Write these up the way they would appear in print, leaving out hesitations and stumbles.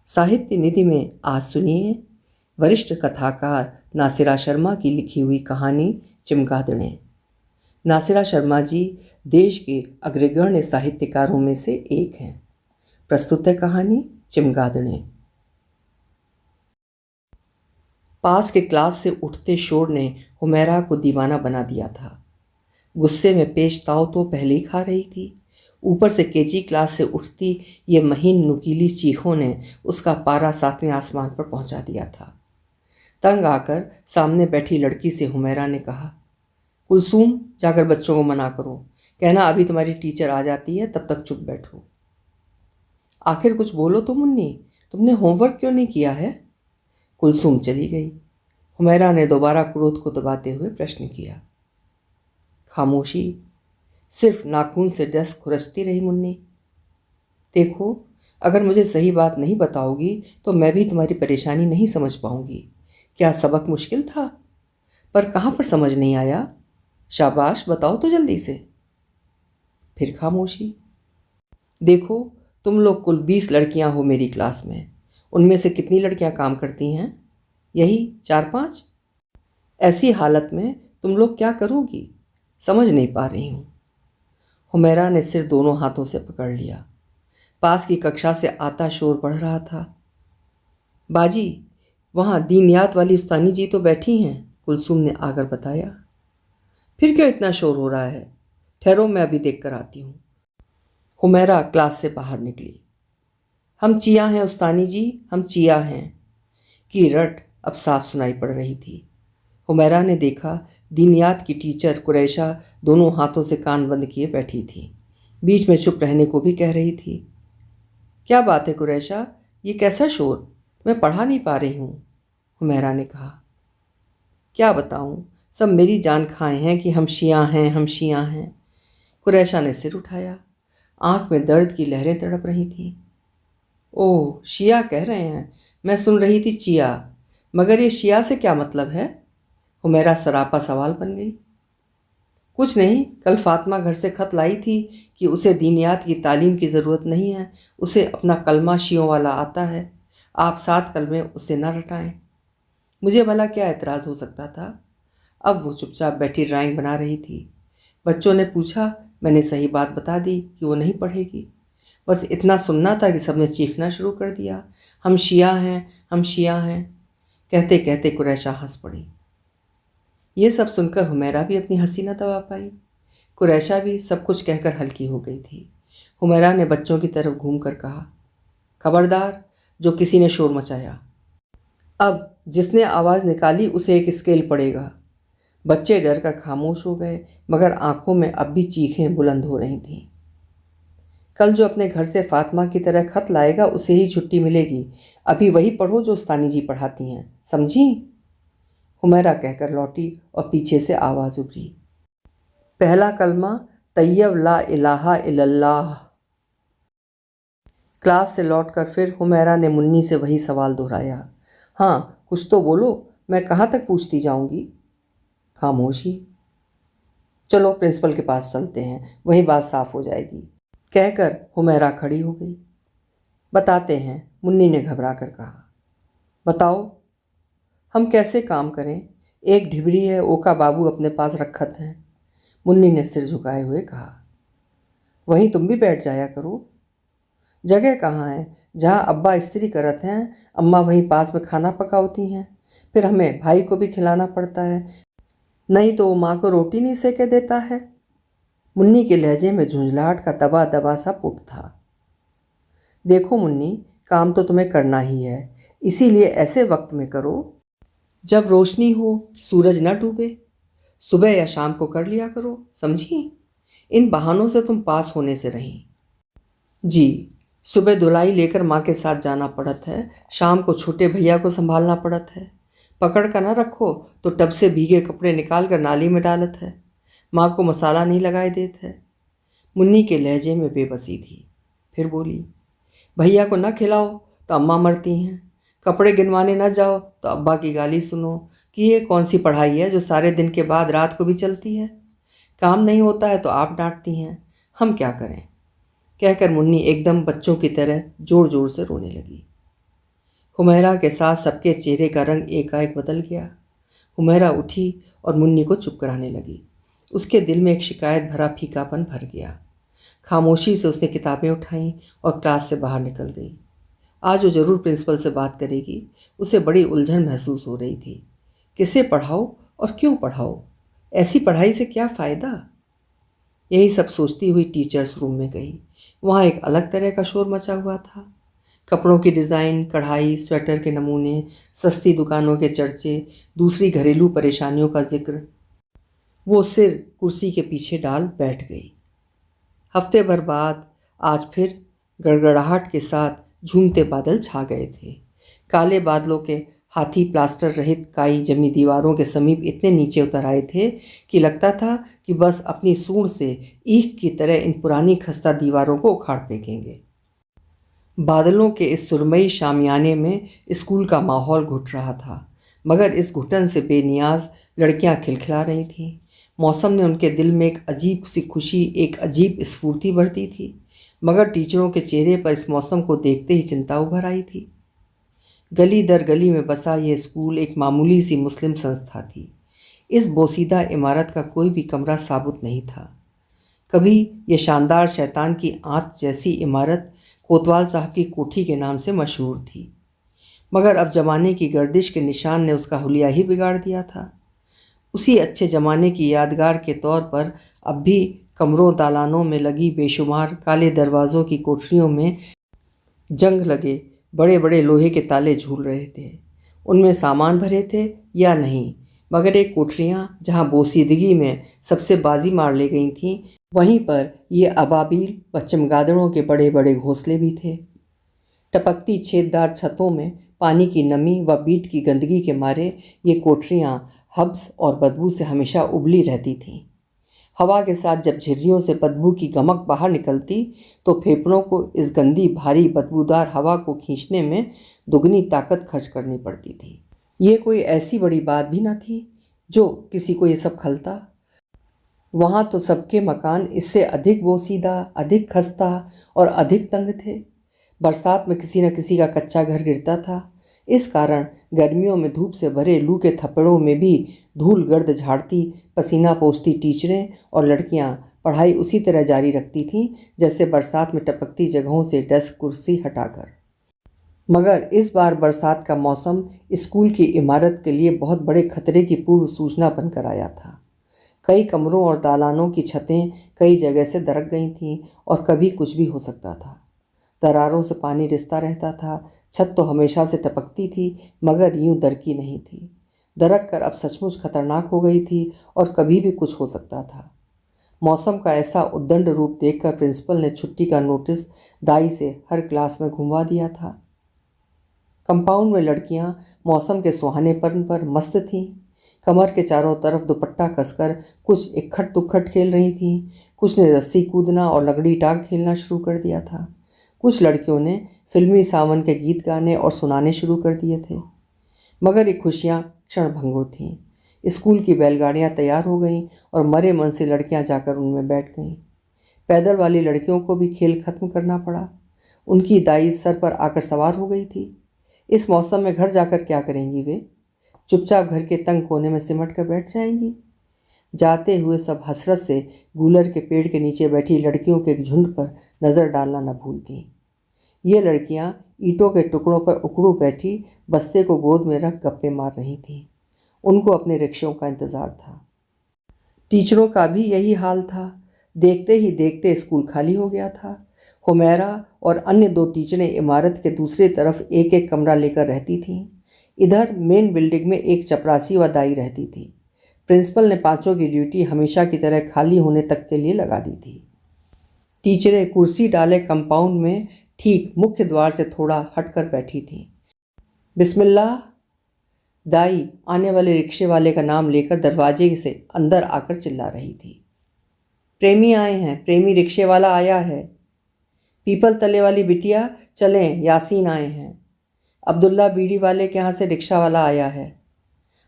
साहित्य निधि में आज सुनिए वरिष्ठ कथाकार नासिरा शर्मा की लिखी हुई कहानी चिमगादड़ें। नासिरा शर्मा जी देश के अग्रगण्य साहित्यकारों में से एक हैं। प्रस्तुत है कहानी चिमगादड़ें। पास के क्लास से उठते शोर ने हुमैरा को दीवाना बना दिया था। गुस्से में पेश ताव तो पहले ही खा रही थी, ऊपर से केजी क्लास से उठती ये महीन नुकीली चीखों ने उसका पारा 7वें आसमान पर पहुंचा दिया था। तंग आकर सामने बैठी लड़की से हुमैरा ने कहा, कुलसूम, जाकर बच्चों को मना करो, कहना अभी तुम्हारी टीचर आ जाती है, तब तक चुप बैठो। आखिर कुछ बोलो तो मुन्नी, तुमने होमवर्क क्यों नहीं किया है? कुलसूम चली गई। हुमैरा ने दोबारा क्रोध को दबाते हुए प्रश्न किया। खामोशी। सिर्फ नाखून से डेस्क खुरचती रही मुन्नी। देखो, अगर मुझे सही बात नहीं बताओगी तो मैं भी तुम्हारी परेशानी नहीं समझ पाऊंगी। क्या सबक मुश्किल था? पर कहाँ पर समझ नहीं आया? शाबाश, बताओ तो जल्दी से। फिर खामोशी। देखो, तुम लोग कुल 20 लड़कियां हो मेरी क्लास में। उनमें से कितनी लड़कियां काम करती हैं? यही 4-5। ऐसी हालत में तुम लोग क्या करोगी? समझ नहीं पा रही हूँ। हुमैरा ने सिर दोनों हाथों से पकड़ लिया। पास की कक्षा से आता शोर बढ़ रहा था। बाजी, वहाँ दीनियात वाली उस्तानी जी तो बैठी हैं, कुलसूम ने आकर बताया। फिर क्यों इतना शोर हो रहा है? ठहरो, मैं अभी देख कर आती हूँ। हुमैरा क्लास से बाहर निकली। हम चिया हैं उस्तानी जी, हम चिया हैं की रट अब साफ सुनाई पड़ रही थी। हुमैरा ने देखा दीनियात की टीचर कुरैशा दोनों हाथों से कान बंद किए बैठी थी। बीच में चुप रहने को भी कह रही थी। क्या बात है कुरैशा, ये कैसा शोर? मैं पढ़ा नहीं पा रही हूँ, हुमैरा ने कहा। क्या बताऊँ, सब मेरी जान खाए हैं कि हम शिया हैं, हम शिया हैं। कुरैशा ने सिर उठाया। आंख में दर्द की लहरें तड़प रही थीं। ओह, शिया कह रहे हैं, मैं सुन रही थी चिया। मगर ये शिया से क्या मतलब है? हुमैरा सरापा सवाल बन गई। कुछ नहीं, कल फातिमा घर से खत लाई थी कि उसे दीनियात की तालीम की ज़रूरत नहीं है, उसे अपना कलमा शियों वाला आता है, आप 7 कलमे उसे न रटाएं। मुझे भला क्या एतराज़ हो सकता था? अब वो चुपचाप बैठी ड्राइंग बना रही थी। बच्चों ने पूछा, मैंने सही बात बता दी कि वो नहीं पढ़ेगी। बस इतना सुनना था कि सबने चीखना शुरू कर दिया, हम शिया हैं, हम शिया हैं। कहते कहते कुरैशा हंस पड़ी। ये सब सुनकर हुमैरा भी अपनी हंसी न दबा पाई। कुरैशा भी सब कुछ कहकर हल्की हो गई थी। हुमैरा ने बच्चों की तरफ घूमकर कहा, खबरदार, जो किसी ने शोर मचाया, अब जिसने आवाज़ निकाली उसे एक स्केल पड़ेगा। बच्चे डर कर खामोश हो गए, मगर आंखों में अब भी चीखें बुलंद हो रही थीं। कल जो अपने घर से फातिमा की तरह खत लाएगा उसे ही छुट्टी मिलेगी। अभी वही पढ़ो जो उस्तानी जी पढ़ाती हैं, समझी? हुमैरा कहकर लौटी और पीछे से आवाज़ उभरी, पहला कलमा तैयब ला इलाहा इल्लल्लाह। क्लास से लौटकर फिर हुमैरा ने मुन्नी से वही सवाल दोहराया, हाँ कुछ तो बोलो, मैं कहाँ तक पूछती जाऊंगी? खामोशी। चलो प्रिंसिपल के पास चलते हैं, वहीं बात साफ हो जाएगी, कहकर हुमैरा खड़ी हो गई। बताते हैं, मुन्नी ने घबरा कर कहा। बताओ, हम कैसे काम करें? एक ढिबरी है ओका बाबू अपने पास रखत हैं, मुन्नी ने सिर झुकाए हुए कहा। वहीं तुम भी बैठ जाया करो। जगह कहाँ है? जहाँ अब्बा इस्त्री करत हैं, अम्मा वहीं पास में खाना पकाती हैं, फिर हमें भाई को भी खिलाना पड़ता है, नहीं तो वो माँ को रोटी नहीं सेके देता है। मुन्नी के लहजे में झुंझलाहट का दबा दबा सा पुट था। देखो मुन्नी, काम तो तुम्हें करना ही है, इसीलिए ऐसे वक्त में करो जब रोशनी हो, सूरज न डूबे। सुबह या शाम को कर लिया करो, समझी? इन बहानों से तुम पास होने से रही। जी, सुबह धुलाई लेकर माँ के साथ जाना पड़त है, शाम को छोटे भैया को संभालना पड़त है। पकड़ कर न रखो तो टब से भीगे कपड़े निकाल कर नाली में डालत है। माँ को मसाला नहीं लगाए देत है। मुन्नी के लहजे में बेबसी थी। फिर बोली, भैया को न खिलाओ तो अम्मा मरती हैं, कपड़े गिनवाने न जाओ तो अब्बा की गाली सुनो कि ये कौन सी पढ़ाई है जो सारे दिन के बाद रात को भी चलती है। काम नहीं होता है तो आप डांटती हैं, हम क्या करें? कहकर मुन्नी एकदम बच्चों की तरह जोर जोर से रोने लगी। हुमैरा के साथ सबके चेहरे का रंग एकाएक बदल गया। हुमैरा उठी और मुन्नी को चुप कराने लगी। उसके दिल में एक शिकायत भरा फीकापन भर गया। खामोशी से उसने किताबें उठाईं और क्लास से बाहर निकल गई। आज वो जरूर प्रिंसिपल से बात करेगी। उसे बड़ी उलझन महसूस हो रही थी। किसे पढ़ाओ और क्यों पढ़ाओ? ऐसी पढ़ाई से क्या फ़ायदा? यही सब सोचती हुई टीचर्स रूम में गई। वहाँ एक अलग तरह का शोर मचा हुआ था। कपड़ों की डिज़ाइन, कढ़ाई, स्वेटर के नमूने, सस्ती दुकानों के चर्चे, दूसरी घरेलू परेशानियों का जिक्र। वो सिर कुर्सी के पीछे डाल बैठ गई। हफ्ते भर बाद आज फिर गड़गड़ाहट के साथ झूमते बादल छा गए थे। काले बादलों के हाथी प्लास्टर रहित काई जमी दीवारों के समीप इतने नीचे उतर आए थे कि लगता था कि बस अपनी सूंड से ईख की तरह इन पुरानी खस्ता दीवारों को उखाड़ फेंकेंगे। बादलों के इस सुरमई शामियाने में स्कूल का माहौल घुट रहा था, मगर इस घुटन से बेनियाज लड़कियां खिलखिला रही थीं। मौसम ने उनके दिल में एक अजीब सी खुशी, एक अजीब स्फूर्ति भर दी थी, मगर टीचरों के चेहरे पर इस मौसम को देखते ही चिंता उभर आई थी। गली दर गली में बसा यह स्कूल एक मामूली सी मुस्लिम संस्था थी। इस बोसीदा इमारत का कोई भी कमरा साबुत नहीं था। कभी यह शानदार शैतान की आंत जैसी इमारत कोतवाल साहब की कोठी के नाम से मशहूर थी, मगर अब जमाने की गर्दिश के निशान ने उसका हुलिया ही बिगाड़ दिया था। उसी अच्छे ज़माने की यादगार के तौर पर अब भी कमरों दालानों में लगी बेशुमार काले दरवाज़ों की कोठरियों में जंग लगे बड़े बड़े लोहे के ताले झूल रहे थे। उनमें सामान भरे थे या नहीं, मगर एक कोठरियाँ जहाँ बोसीदगी में सबसे बाजी मार ले गई थीं, वहीं पर ये अबाबील व चमगादड़ों के बड़े बड़े घोंसले भी थे। टपकती छेददार छतों में पानी की नमी व बीट की गंदगी के मारे ये कोठरियाँ हब्स और बदबू से हमेशा उबली रहती थीं। हवा के साथ जब झिर्रियों से बदबू की गमक बाहर निकलती तो फेफड़ों को इस गंदी भारी बदबूदार हवा को खींचने में दुगनी ताकत खर्च करनी पड़ती थी। ये कोई ऐसी बड़ी बात भी न थी जो किसी को ये सब खलता। वहाँ तो सबके मकान इससे अधिक बोसीदा, अधिक खस्ता और अधिक तंग थे। बरसात में किसी न किसी का कच्चा घर गिरता था। इस कारण गर्मियों में धूप से भरे लू के थप्पड़ों में भी धूल गर्द झाड़ती, पसीना पोंछती टीचरें और लड़कियां पढ़ाई उसी तरह जारी रखती थीं जैसे बरसात में टपकती जगहों से डेस्क कुर्सी हटाकर। मगर इस बार बरसात का मौसम स्कूल की इमारत के लिए बहुत बड़े खतरे की पूर्व सूचना बनकर आया था। कई कमरों और दालानों की छतें कई जगह से दरक गई थीं और कभी कुछ भी हो सकता था। दरारों से पानी रिसता रहता था। छत तो हमेशा से टपकती थी, मगर यूं दरकी नहीं थी। दरक कर अब सचमुच खतरनाक हो गई थी और कभी भी कुछ हो सकता था। मौसम का ऐसा उद्दंड रूप देखकर प्रिंसिपल ने छुट्टी का नोटिस दाई से हर क्लास में घुमवा दिया था। कंपाउंड में लड़कियां मौसम के सुहानेपन पर मस्त थीं। कमर के चारों तरफ दुपट्टा कसकर कुछ इक्खट दुक्खट खेल रही थीं। कुछ ने रस्सी कूदना और लकड़ी टांग खेलना शुरू कर दिया था। कुछ लड़कियों ने फिल्मी सावन के गीत गाने और सुनाने शुरू कर दिए थे। मगर ये खुशियाँ क्षणभंगुर थीं। स्कूल की बैलगाड़ियाँ तैयार हो गईं और मरे मन से लड़कियाँ जाकर उनमें बैठ गईं। पैदल वाली लड़कियों को भी खेल खत्म करना पड़ा। उनकी दाई सर पर आकर सवार हो गई थी। इस मौसम में घर जाकर क्या करेंगी वे? चुपचाप घर के तंग कोने में सिमट कर बैठ जाएंगी। जाते हुए सब हसरत से गूलर के पेड़ के नीचे बैठी लड़कियों के एक झुंड पर नज़र डालना न भूलती। ये लड़कियां ईंटों के टुकड़ों पर उकड़ू बैठी बस्ते को गोद में रख गप्पे मार रही थीं। उनको अपने रिक्शों का इंतज़ार था। टीचरों का भी यही हाल था। देखते ही देखते स्कूल खाली हो गया था। हुमैरा और अन्य 2 टीचरें इमारत के दूसरी तरफ एक एक कमरा लेकर रहती थीं। इधर मेन बिल्डिंग में एक चपरासी व दाई रहती थी। प्रिंसिपल ने 5 की ड्यूटी हमेशा की तरह खाली होने तक के लिए लगा दी थी। टीचरें कुर्सी डाले कंपाउंड में ठीक मुख्य द्वार से थोड़ा हटकर बैठी थीं। बिस्मिल्लाह। दाई आने वाले रिक्शे वाले का नाम लेकर दरवाजे से अंदर आकर चिल्ला रही थी। प्रेमी आए हैं, प्रेमी रिक्शे वाला आया है। पीपल तले वाली बिटिया चलें, यासीन आए हैं। अब्दुल्ला बीड़ी वाले के यहाँ से रिक्शा वाला आया है।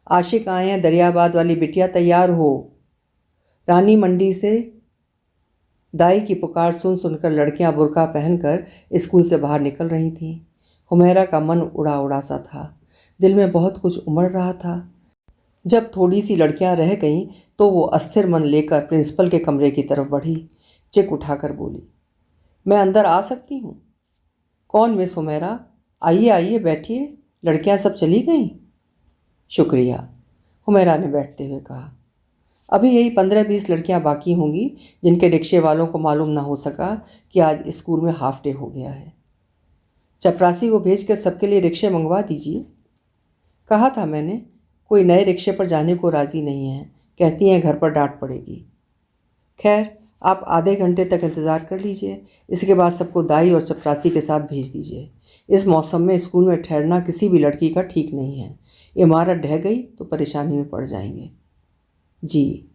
आशिक आए हैं, दरियाबाद वाली बिटिया तैयार हो। रानी मंडी से। दाई की पुकार सुन सुनकर लड़कियां बुर्का पहनकर स्कूल से बाहर निकल रही थीं। हुमैरा का मन उड़ा उड़ा सा था। दिल में बहुत कुछ उमड़ रहा था। जब थोड़ी सी लड़कियां रह गईं तो वो अस्थिर मन लेकर प्रिंसिपल के कमरे की तरफ बढ़ी। चिक उठाकर बोली, मैं अंदर आ सकती हूँ? कौन मिस हुमैरा? आइए आइए बैठिए। लड़कियां सब चली गईं? शुक्रिया, हुमैरा ने बैठते हुए कहा। अभी यही 15-20 लड़कियां बाकी होंगी जिनके रिक्शे वालों को मालूम ना हो सका कि आज स्कूल में हाफ डे हो गया है। चपरासी को भेजकर सबके लिए रिक्शे मंगवा दीजिए। कहा था मैंने, कोई नए रिक्शे पर जाने को राज़ी नहीं है, कहती हैं घर पर डांट पड़ेगी। खैर, आप आधे घंटे तक इंतज़ार कर लीजिए, इसके बाद सबको दाई और चपरासी के साथ भेज दीजिए। इस मौसम में स्कूल में ठहरना किसी भी लड़की का ठीक नहीं है। इमारत ढह गई तो परेशानी में पड़ जाएंगे। जी।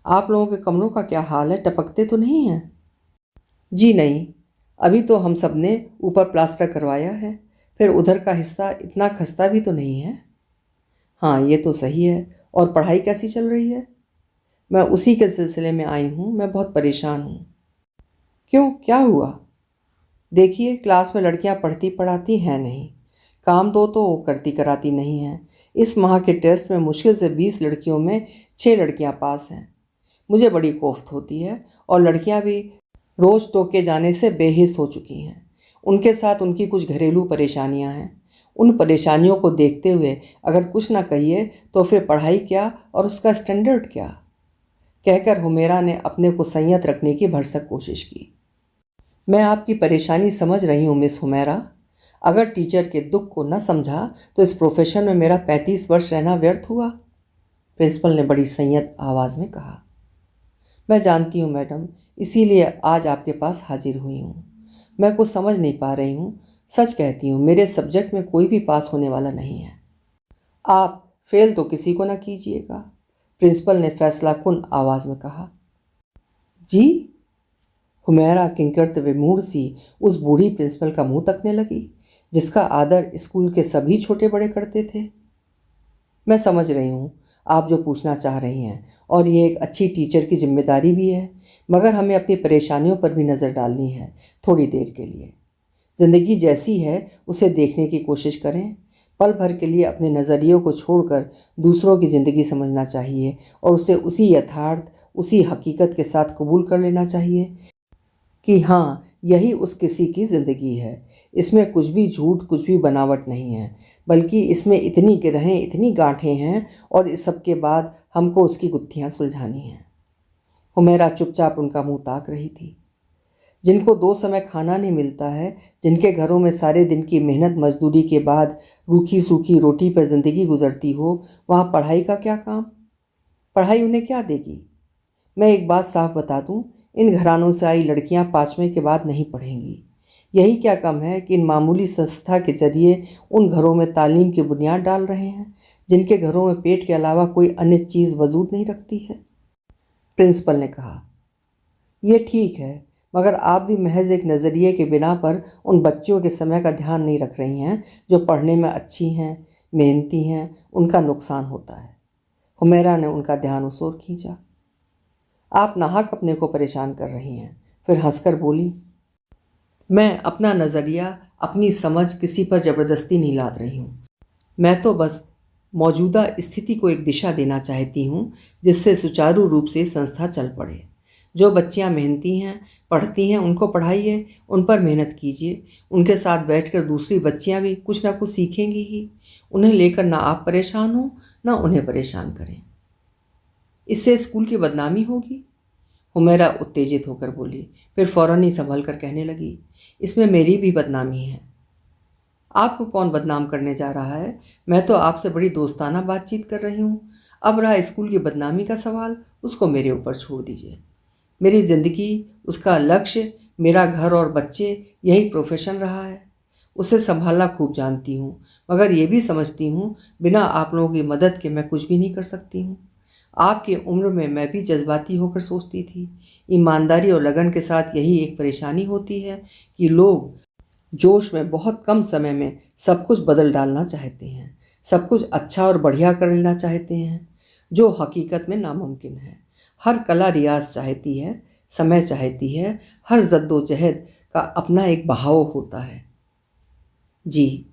आप लोगों के कमरों का क्या हाल है? टपकते तो नहीं हैं? जी नहीं, अभी तो हम सब ने ऊपर प्लास्टर करवाया है। फिर उधर का हिस्सा इतना खस्ता भी तो नहीं है। हाँ, ये तो सही है। और पढ़ाई कैसी चल रही है? मैं उसी के सिलसिले में आई हूँ। मैं बहुत परेशान हूँ। क्यों, क्या हुआ? देखिए, क्लास में लड़कियाँ पढ़ती पढ़ाती हैं नहीं, काम दो तो वो करती कराती नहीं हैं। इस माह के टेस्ट में मुश्किल से 20 लड़कियों में 6 लड़कियाँ पास हैं। मुझे बड़ी कोफ्त होती है और लड़कियाँ भी रोज़ टोके जाने से बेहिस हो चुकी हैं। उनके साथ उनकी कुछ घरेलू परेशानियाँ हैं। उन परेशानियों को देखते हुए अगर कुछ ना कहिए तो फिर पढ़ाई क्या और उसका स्टैंडर्ड क्या? कहकर हुमैरा ने अपने को संयत रखने की भरसक कोशिश की। मैं आपकी परेशानी समझ रही हूँ मिस हुमैरा। अगर टीचर के दुख को न समझा तो इस प्रोफेशन में मेरा 35 वर्ष रहना व्यर्थ हुआ। प्रिंसिपल ने बड़ी संयत आवाज़ में कहा। मैं जानती हूँ मैडम, इसीलिए आज आपके पास हाजिर हुई हूँ। मैं कुछ समझ नहीं पा रही हूँ। सच कहती हूँ, मेरे सब्जेक्ट में कोई भी पास होने वाला नहीं है। आप फेल तो किसी को ना कीजिएगा, प्रिंसिपल ने फैसलाकुन आवाज़ में कहा। जी? हुमैरा किंकरत विमूढ़ सी उस बूढ़ी प्रिंसिपल का मुंह तकने लगी, जिसका आदर स्कूल के सभी छोटे बड़े करते थे। मैं समझ रही हूँ आप जो पूछना चाह रही हैं, और ये एक अच्छी टीचर की जिम्मेदारी भी है, मगर हमें अपनी परेशानियों पर भी नज़र डालनी है थोड़ी देर के लिए। ज़िंदगी जैसी है उसे देखने की कोशिश करें। पल भर के लिए अपने नज़रियों को छोड़कर दूसरों की ज़िंदगी समझना चाहिए और उसे उसी यथार्थ, उसी हकीकत के साथ कबूल कर लेना चाहिए कि हाँ, यही उस किसी की ज़िंदगी है। इसमें कुछ भी झूठ, कुछ भी बनावट नहीं है, बल्कि इसमें इतनी गिरहें, इतनी गांठें हैं, और इस सब के बाद हमको उसकी गुत्थियाँ सुलझानी हैं। हुमैरा चुपचाप उनका मुंह ताक रही थी। जिनको 2 समय खाना नहीं मिलता है, जिनके घरों में सारे दिन की मेहनत मजदूरी के बाद रूखी सूखी रोटी पर ज़िंदगी गुजरती हो, वहाँ पढ़ाई का क्या काम? पढ़ाई उन्हें क्या देगी? मैं एक बात साफ बता दूं, इन घरानों से आई लड़कियां 5वें के बाद नहीं पढ़ेंगी। यही क्या कम है कि इन मामूली संस्था के जरिए उन घरों में तालीम की बुनियाद डाल रहे हैं जिनके घरों में पेट के अलावा कोई अन्य चीज़ वजूद नहीं रखती है। प्रिंसिपल ने कहा, यह ठीक है, मगर आप भी महज एक नज़रिए के बिना पर उन बच्चियों के समय का ध्यान नहीं रख रही हैं जो पढ़ने में अच्छी हैं, मेहनती हैं। उनका नुकसान होता है। हुमैरा ने उनका ध्यान उस ओर खींचा। आप नाहक अपने को परेशान कर रही हैं। फिर हंसकर बोली, मैं अपना नज़रिया, अपनी समझ किसी पर ज़बरदस्ती नहीं लाद रही हूँ। मैं तो बस मौजूदा स्थिति को एक दिशा देना चाहती हूँ जिससे सुचारू रूप से संस्था चल पड़े। जो बच्चियाँ मेहनती हैं, पढ़ती हैं, उनको पढ़ाइए, उन पर मेहनत कीजिए। उनके साथ बैठकर दूसरी बच्चियाँ भी कुछ ना कुछ सीखेंगी ही। उन्हें लेकर ना आप परेशान हो, ना उन्हें परेशान करें। इससे स्कूल की बदनामी होगी। हुमैरा उत्तेजित होकर बोली, फिर फौरन ही संभल कर कहने लगी, इसमें मेरी भी बदनामी है। आपको कौन बदनाम करने जा रहा है? मैं तो आपसे बड़ी दोस्ताना बातचीत कर रही हूँ। अब रहा स्कूल की बदनामी का सवाल, उसको मेरे ऊपर छोड़ दीजिए। मेरी ज़िंदगी, उसका लक्ष्य, मेरा घर और बच्चे, यही प्रोफेशन रहा है। उसे संभालना खूब जानती हूँ, मगर ये भी समझती हूँ बिना आप लोगों की मदद के मैं कुछ भी नहीं कर सकती हूँ। आपकी उम्र में मैं भी जज्बाती होकर सोचती थी। ईमानदारी और लगन के साथ यही एक परेशानी होती है कि लोग जोश में बहुत कम समय में सब कुछ बदल डालना चाहते हैं, सब कुछ अच्छा और बढ़िया कर लेना चाहते हैं, जो हकीकत में नामुमकिन है। हर कला रियाज चाहती है, समय चाहती है, हर जद्दोजहद का अपना एक बहाव होता है। जी।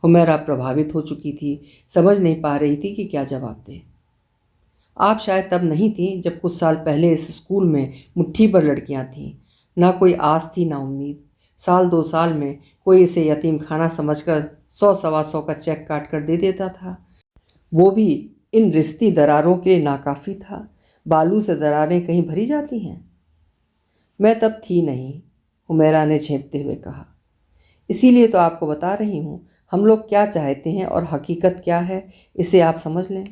हुमैरा प्रभावित हो चुकी थी, समझ नहीं पा रही थी कि क्या जवाब दे। आप शायद तब नहीं थी जब कुछ साल पहले इस स्कूल में मुट्ठी भर लड़कियां थीं। ना कोई आस थी ना उम्मीद। साल 2 साल में कोई इसे यतीम खाना समझकर 100 सवा 100 का चेक काट कर दे देता था। वो भी इन रिश्ती दरारों के लिए नाकाफ़ी था। बालू से दरारें कहीं भरी जाती हैं। मैं तब थी नहीं, हुमैरा ने झेंपते हुए कहा। इसीलिए तो आपको बता रही हूँ, हम लोग क्या चाहते हैं और हकीकत क्या है, इसे आप समझ लें।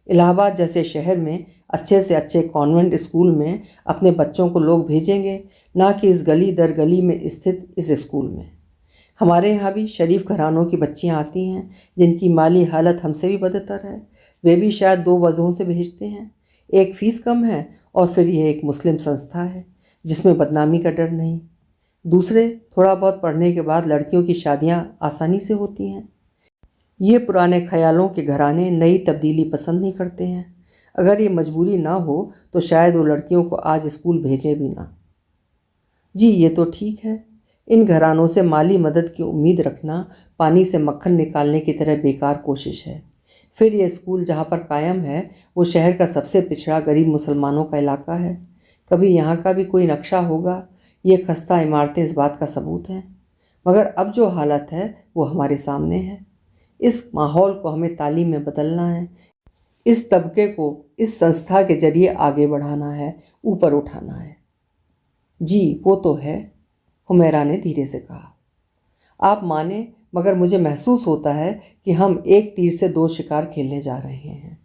इलाहाबाद जैसे शहर में अच्छे से अच्छे कॉन्वेंट स्कूल में अपने बच्चों को लोग भेजेंगे, ना कि इस गली दर गली में स्थित इस स्कूल में। हमारे यहाँ भी शरीफ घरानों की बच्चियाँ आती हैं जिनकी माली हालत हमसे भी बदतर है। वे भी शायद 2 वजहों से भेजते हैं। एक फ़ीस कम है और फिर यह एक मुस्लिम संस्था है जिसमें बदनामी का डर नहीं। दूसरे, थोड़ा बहुत पढ़ने के बाद लड़कियों की शादियाँ आसानी से होती हैं। ये पुराने ख्यालों के घराने नई तब्दीली पसंद नहीं करते हैं। अगर ये मजबूरी ना हो तो शायद वो लड़कियों को आज स्कूल भेजें भी ना। जी, ये तो ठीक है। इन घरानों से माली मदद की उम्मीद रखना पानी से मक्खन निकालने की तरह बेकार कोशिश है। फिर ये स्कूल जहाँ पर कायम है वो शहर का सबसे पिछड़ा गरीब मुसलमानों का इलाका है। कभी यहाँ का भी कोई नक्शा होगा। ये खस्ता इमारतें इस बात का सबूत हैं। मगर अब जो हालत है वो हमारे सामने है। इस माहौल को हमें तालीम में बदलना है। इस तबके को इस संस्था के जरिए आगे बढ़ाना है, ऊपर उठाना है। जी, वो तो है, हुमैरा ने धीरे से कहा। आप माने, मगर मुझे महसूस होता है कि हम एक तीर से 2 शिकार खेलने जा रहे हैं।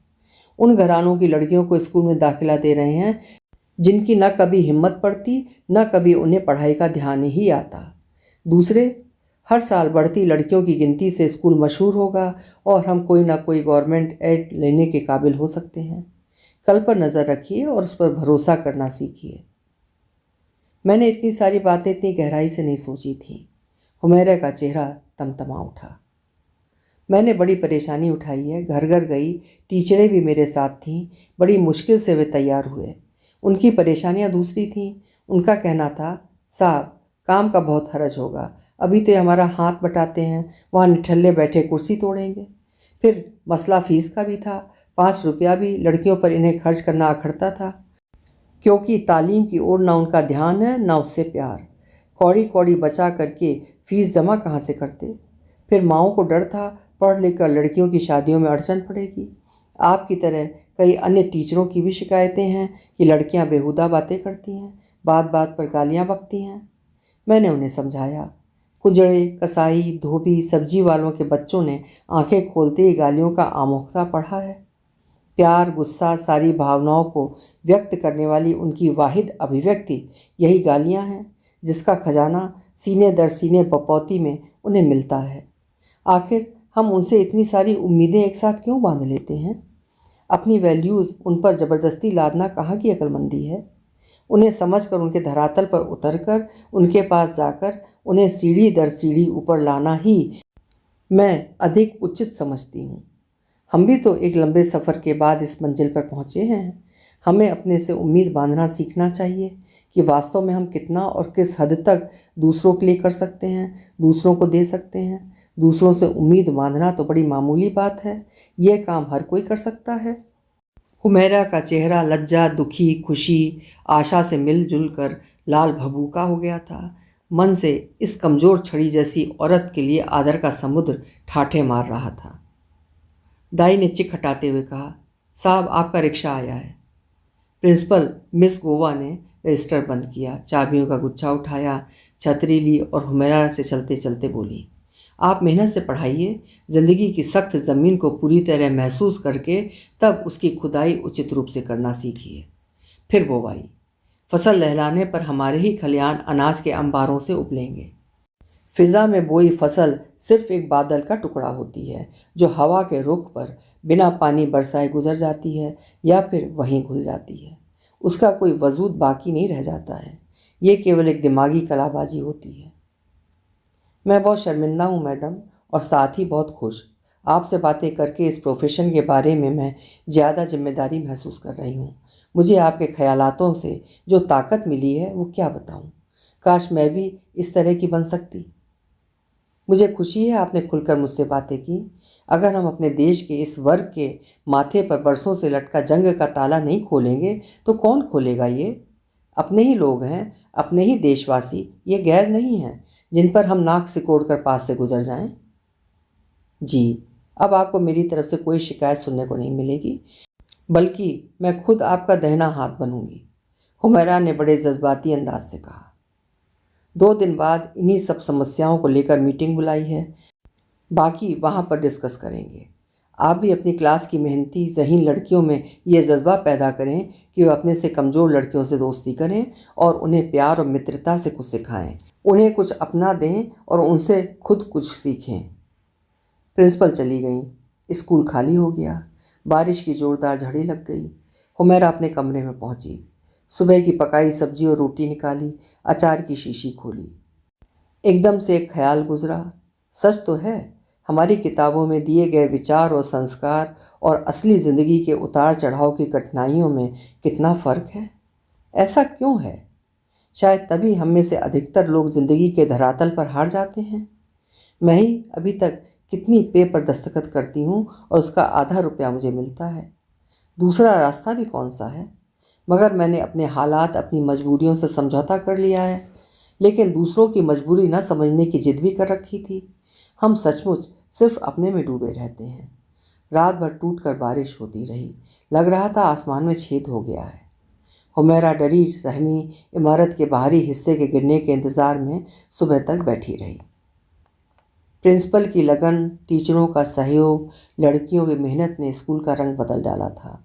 उन घरानों की लड़कियों को स्कूल में दाखिला दे रहे हैं जिनकी न कभी हिम्मत पड़ती, न कभी उन्हें पढ़ाई का ध्यान ही आता। दूसरे, हर साल बढ़ती लड़कियों की गिनती से स्कूल मशहूर होगा और हम कोई ना कोई गवर्नमेंट एड लेने के काबिल हो सकते हैं। कल पर नज़र रखिए और उस पर भरोसा करना सीखिए। मैंने इतनी सारी बातें इतनी गहराई से नहीं सोची थी। हुमैरा का चेहरा तमतमा उठा। मैंने बड़ी परेशानी उठाई है, घर घर गई, टीचरें भी मेरे साथ थीं। बड़ी मुश्किल से वे तैयार हुए। उनकी परेशानियां दूसरी थीं। उनका कहना था, साहब काम का बहुत हरज होगा, अभी तो ये हमारा हाथ बटाते हैं, वहाँ निठल्ले बैठे कुर्सी तोड़ेंगे। फिर मसला फ़ीस का भी था। 5 रुपया भी लड़कियों पर इन्हें खर्च करना अखरता था, क्योंकि तालीम की ओर ना उनका ध्यान है ना उससे प्यार। कौड़ी कौड़ी बचा करके फ़ीस जमा कहाँ से करते। फिर माओं को डर था पढ़ लिख कर लड़कियों की शादियों में अड़चन पड़ेगी। आपकी तरह कई अन्य टीचरों की भी शिकायतें हैं कि लड़कियां बेहुदा बातें करती हैं, बात बात पर गालियां बकती हैं। मैंने उन्हें समझाया। कुजड़े, कसाई, धोबी, सब्जी वालों के बच्चों ने आंखें खोलते ही गालियों का आमोख्ता पढ़ा है। प्यार, गुस्सा, सारी भावनाओं को व्यक्त करने वाली उनकी वाहिद अभिव्यक्ति यही गालियां हैं, जिसका खजाना सीने दर सीने बपौती में उन्हें मिलता है। आखिर हम उनसे इतनी सारी उम्मीदें एक साथ क्यों बांध लेते हैं? अपनी वैल्यूज़ उन पर ज़बरदस्ती लादना कहाँ की अक्लमंदी है? उन्हें समझकर, उनके धरातल पर उतरकर, उनके पास जाकर उन्हें सीढ़ी दर सीढ़ी ऊपर लाना ही मैं अधिक उचित समझती हूँ। हम भी तो एक लंबे सफ़र के बाद इस मंजिल पर पहुँचे हैं। हमें अपने से उम्मीद बांधना सीखना चाहिए कि वास्तव में हम कितना और किस हद तक दूसरों के लिए कर सकते हैं, दूसरों को दे सकते हैं। दूसरों से उम्मीद बांधना तो बड़ी मामूली बात है। यह काम हर कोई कर सकता है। हुमैरा का चेहरा लज्जा, दुखी, खुशी, आशा से मिलजुल कर लाल भभूका हो गया था। मन से इस कमज़ोर छड़ी जैसी औरत के लिए आदर का समुद्र ठाठे मार रहा था। दाई ने चिक हटाते हुए कहा, साहब आपका रिक्शा आया है। प्रिंसिपल मिस गोवा ने रजिस्टर बंद किया, चाबियों का गुच्छा उठाया, छतरी ली और हुमैरा से चलते चलते बोली, आप मेहनत से पढ़ाइए। ज़िंदगी की सख्त ज़मीन को पूरी तरह महसूस करके तब उसकी खुदाई उचित रूप से करना सीखिए, फिर बोवाई। फसल लहलाने पर हमारे ही खलियान अनाज के अंबारों से उबलेंगे। फिज़ा में बोई फसल सिर्फ एक बादल का टुकड़ा होती है जो हवा के रुख पर बिना पानी बरसाए गुजर जाती है या फिर वहीं घुल जाती है। उसका कोई वजूद बाकी नहीं रह जाता है। ये केवल एक दिमागी कलाबाजी होती है। मैं बहुत शर्मिंदा हूँ मैडम, और साथ ही बहुत खुश। आपसे बातें करके इस प्रोफेशन के बारे में मैं ज़्यादा जिम्मेदारी महसूस कर रही हूँ। मुझे आपके ख्यालातों से जो ताकत मिली है वो क्या बताऊँ। काश मैं भी इस तरह की बन सकती। मुझे खुशी है आपने खुलकर मुझसे बातें की। अगर हम अपने देश के इस वर्ग के माथे पर बरसों से लटका जंग का ताला नहीं खोलेंगे तो कौन खोलेगा ये? अपने ही लोग हैं, अपने ही देशवासी, ये गैर नहीं हैं जिन पर हम नाक सिकोड़ कर पास से गुजर जाएं। जी, अब आपको मेरी तरफ से कोई शिकायत सुनने को नहीं मिलेगी, बल्कि मैं खुद आपका दाहिना हाथ बनूंगी, हुमैरा ने बड़े जज्बाती अंदाज से कहा। 2 दिन बाद इन्हीं सब समस्याओं को लेकर मीटिंग बुलाई है, बाकी वहाँ पर डिस्कस करेंगे। आप भी अपनी क्लास की मेहनती ज़हीन लड़कियों में ये जज्बा पैदा करें कि वे अपने से कमज़ोर लड़कियों से दोस्ती करें और उन्हें प्यार और मित्रता से कुछ सिखाएं, उन्हें कुछ अपना दें और उनसे खुद कुछ सीखें। प्रिंसिपल चली गई। स्कूल खाली हो गया। बारिश की ज़ोरदार झड़ी लग गई। हुमैरा अपने कमरे में पहुंची। सुबह की पकाई सब्जी और रोटी निकाली, अचार की शीशी खोली। एकदम से एक ख्याल गुजरा, सच तो है हमारी किताबों में दिए गए विचार और संस्कार और असली ज़िंदगी के उतार चढ़ाव की कठिनाइयों में कितना फ़र्क है। ऐसा क्यों है? शायद तभी हम में से अधिकतर लोग ज़िंदगी के धरातल पर हार जाते हैं। मैं ही अभी तक कितनी पे पर दस्तखत करती हूँ और उसका आधा रुपया मुझे मिलता है। दूसरा रास्ता भी कौन सा है? मगर मैंने अपने हालात, अपनी मजबूरियों से समझौता कर लिया है, लेकिन दूसरों की मजबूरी न समझने की जिद भी कर रखी थी। हम सचमुच सिर्फ अपने में डूबे रहते हैं। रात भर टूट कर बारिश होती रही। लग रहा था आसमान में छेद हो गया है। हुमैरा डरी सहमी इमारत के बाहरी हिस्से के गिरने के इंतज़ार में सुबह तक बैठी रही। प्रिंसिपल की लगन, टीचरों का सहयोग, लड़कियों की मेहनत ने स्कूल का रंग बदल डाला था।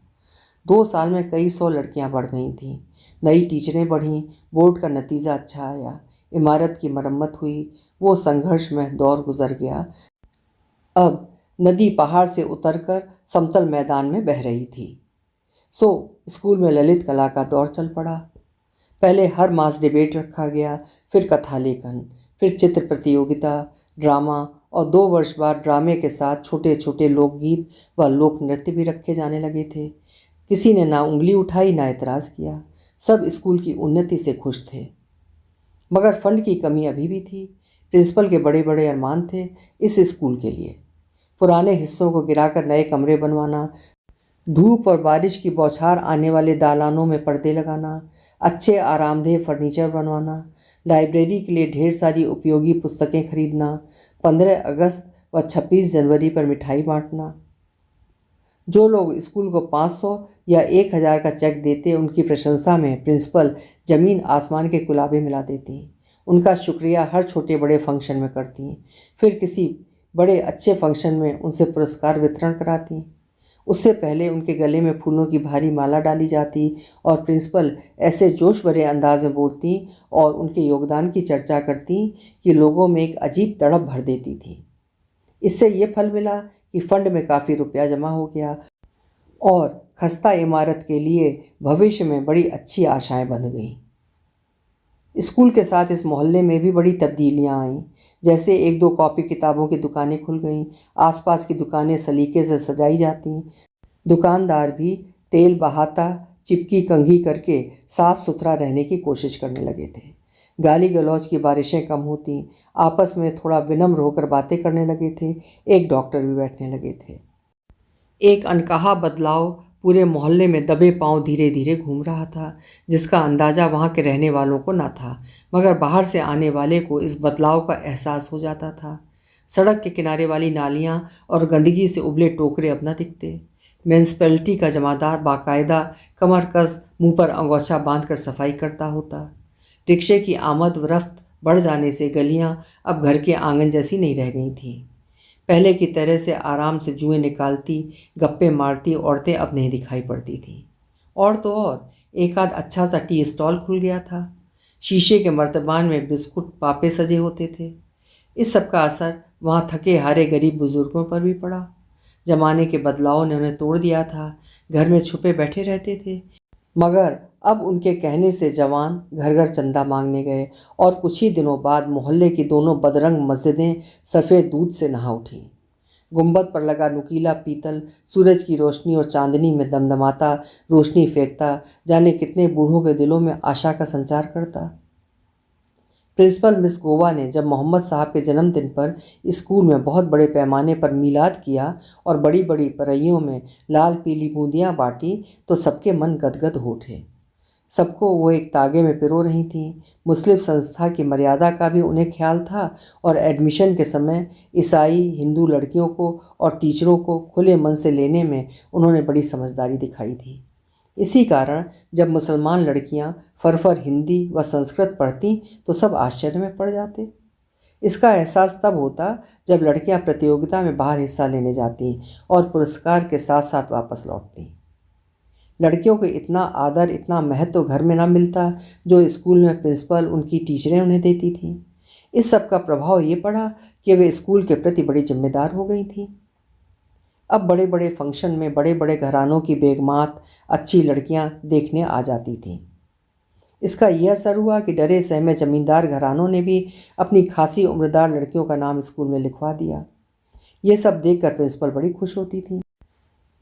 2 साल में कई 100 लड़कियां बढ़ गई थीं। नई टीचरें बढ़ीं, बोर्ड का नतीजा अच्छा आया, इमारत की मरम्मत हुई। वो संघर्ष में दौर गुजर गया। अब नदी पहाड़ से उतरकर समतल मैदान में बह रही थी। स्कूल में ललित कला का दौर चल पड़ा। पहले हर मास डिबेट रखा गया, फिर कथा लेखन, फिर चित्र प्रतियोगिता, ड्रामा और 2 वर्ष बाद ड्रामे के साथ छोटे छोटे लोकगीत व लोक नृत्य भी रखे जाने लगे थे। किसी ने ना उंगली उठाई ना एतराज़ किया। सब स्कूल की उन्नति से खुश थे। मगर फंड की कमी अभी भी थी। प्रिंसिपल के बड़े बड़े अरमान थे इस स्कूल के लिए। पुराने हिस्सों को गिराकर नए कमरे बनवाना, धूप और बारिश की बौछार आने वाले दालानों में पर्दे लगाना, अच्छे आरामदेह फर्नीचर बनवाना, लाइब्रेरी के लिए ढेर सारी उपयोगी पुस्तकें खरीदना, 15 अगस्त व 26 जनवरी पर मिठाई बांटना। जो लोग स्कूल को 500 या 1000 का चेक देते, उनकी प्रशंसा में प्रिंसिपल ज़मीन आसमान के कुलाबे मिला देती। उनका शुक्रिया हर छोटे बड़े फंक्शन में करती। फिर किसी बड़े अच्छे फंक्शन में उनसे पुरस्कार वितरण कराती। उससे पहले उनके गले में फूलों की भारी माला डाली जाती और प्रिंसिपल ऐसे जोश भरे अंदाज में बोलती और उनके योगदान की चर्चा करती कि लोगों में एक अजीब तड़प भर देती थी। इससे ये फल मिला कि फंड में काफ़ी रुपया जमा हो गया और खस्ता इमारत के लिए भविष्य में बड़ी अच्छी आशाएं बंध गईं। स्कूल के साथ इस मोहल्ले में भी बड़ी तब्दीलियां आईं। जैसे 1-2 कॉपी किताबों की दुकानें खुल गईं, आसपास की दुकानें सलीके से सजाई जातीं। दुकानदार भी तेल बहाता, चिपकी कंघी करके साफ सुथरा रहने की कोशिश करने लगे थे। गाली गलौज की बारिशें कम होती, आपस में थोड़ा विनम्र होकर बातें करने लगे थे। एक डॉक्टर भी बैठने लगे थे। एक अनकहा बदलाव पूरे मोहल्ले में दबे पांव धीरे धीरे घूम रहा था, जिसका अंदाज़ा वहाँ के रहने वालों को न था, मगर बाहर से आने वाले को इस बदलाव का एहसास हो जाता था। सड़क के किनारे वाली नालियाँ और गंदगी से उबले टोकरे अब न दिखते। म्यूनसिपैलिटी का जमादार बाकायदा कमर कस मुँह पर अंगोछा बांध कर सफाई करता होता। रिक्शे की आमद व रफ्त बढ़ जाने से गलियां अब घर के आंगन जैसी नहीं रह गई थीं। पहले की तरह से आराम से जुएं निकालती, गप्पे मारती औरतें अब नहीं दिखाई पड़ती थीं। और तो और एक आध अच्छा सा टी स्टॉल खुल गया था। शीशे के मर्तबान में बिस्कुट पापे सजे होते थे। इस सब का असर वहाँ थके हारे गरीब बुजुर्गों पर भी पड़ा। जमाने के बदलाव ने उन्हें तोड़ दिया था। घर में छुपे बैठे रहते थे, मगर अब उनके कहने से जवान घर घर चंदा मांगने गए और कुछ ही दिनों बाद मोहल्ले की दोनों बदरंग मस्जिदें सफ़ेद दूध से नहा उठीं। गुंबद पर लगा नुकीला पीतल सूरज की रोशनी और चांदनी में दमदमाता रोशनी फेंकता, जाने कितने बूढ़ों के दिलों में आशा का संचार करता। प्रिंसिपल मिस गोवा ने जब मोहम्मद साहब के जन्मदिन पर स्कूल में बहुत बड़े पैमाने पर मीलाद किया और बड़ी बड़ी परइयों में लाल पीली बूंदियाँ बांटी तो सबके मन गदगद हो उठे। सबको वो एक तागे में पिरो रही थीं। मुस्लिम संस्था की मर्यादा का भी उन्हें ख्याल था और एडमिशन के समय ईसाई हिंदू लड़कियों को और टीचरों को खुले मन से लेने में उन्होंने बड़ी समझदारी दिखाई थी। इसी कारण जब मुसलमान लड़कियां फरफर हिंदी व संस्कृत पढ़ती तो सब आश्चर्य में पड़ जाते। इसका एहसास तब होता जब लड़कियां प्रतियोगिता में बाहर हिस्सा लेने जाती और पुरस्कार के साथ साथ वापस लौटती। लड़कियों को इतना आदर इतना महत्व घर में ना मिलता जो स्कूल में प्रिंसिपल उनकी टीचरें उन्हें देती थीं। इस सब का प्रभाव ये पड़ा कि वे स्कूल के प्रति बड़ी जिम्मेदार हो गई थीं। अब बड़े बड़े फंक्शन में बड़े बड़े घरानों की बेगमात अच्छी लड़कियां देखने आ जाती थीं। इसका यह असर हुआ कि डरे सहमे जमींदार घरानों ने भी अपनी खासी उम्रदार लड़कियों का नाम स्कूल में लिखवा दिया। ये सब देखकर प्रिंसिपल बड़ी खुश होती थी।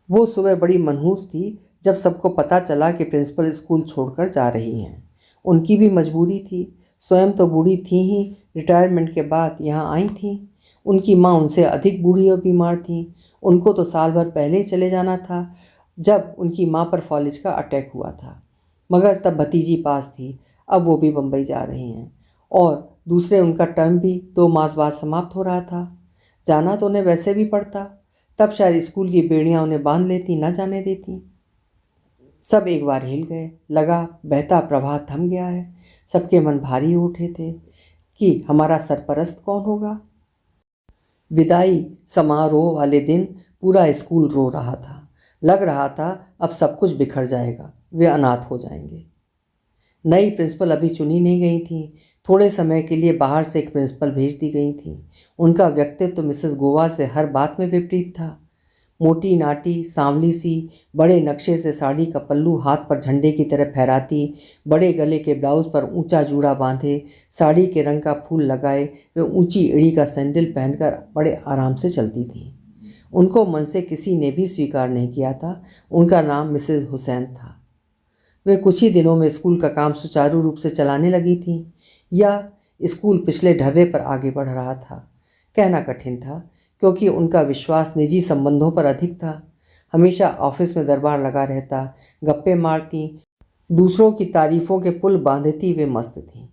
वो सुबह बड़ी मनहूस थी जब सबको पता चला कि प्रिंसिपल स्कूल छोड़कर जा रही हैं। उनकी भी मजबूरी थी। स्वयं तो बूढ़ी थी ही, रिटायरमेंट के बाद यहाँ आई थी। उनकी माँ उनसे अधिक बूढ़ी और बीमार थी। उनको तो साल भर पहले ही चले जाना था जब उनकी माँ पर फॉलिज का अटैक हुआ था, मगर तब भतीजी पास थी। अब वो भी बम्बई जा रही हैं और दूसरे उनका टर्म भी 2 मास बाद समाप्त हो रहा था। जाना तो उन्हें वैसे भी पड़ता, तब शायद स्कूल की बेड़ियाँ उन्हें बांध लेती, न जाने देती। सब एक बार हिल गए। लगा बहता प्रवाह थम गया है। सबके मन भारी हो उठे थे कि हमारा सरपरस्त कौन होगा। विदाई समारोह वाले दिन पूरा स्कूल रो रहा था। लग रहा था अब सब कुछ बिखर जाएगा, वे अनाथ हो जाएंगे। नई प्रिंसिपल अभी चुनी नहीं गई थी। थोड़े समय के लिए बाहर से एक प्रिंसिपल भेज दी गई थी। उनका व्यक्तित्व तो मिसेस गोवा से हर बात में विपरीत था। मोटी नाटी सांवली सी, बड़े नक्शे से साड़ी का पल्लू हाथ पर झंडे की तरह फहराती, बड़े गले के ब्लाउज पर ऊंचा जूड़ा बांधे, साड़ी के रंग का फूल लगाए वे ऊंची एड़ी का सैंडल पहनकर बड़े आराम से चलती थी। उनको मन से किसी ने भी स्वीकार नहीं किया था। उनका नाम मिसेस हुसैन था। वे कुछ ही दिनों में स्कूल का काम सुचारू रूप से चलाने लगी थी, या स्कूल पिछले ढर्रे पर आगे बढ़ रहा था। कहना कठिन था क्योंकि उनका विश्वास निजी संबंधों पर अधिक था। हमेशा ऑफिस में दरबार लगा रहता, गप्पे मारती, दूसरों की तारीफों के पुल बांधती वे मस्त थीं।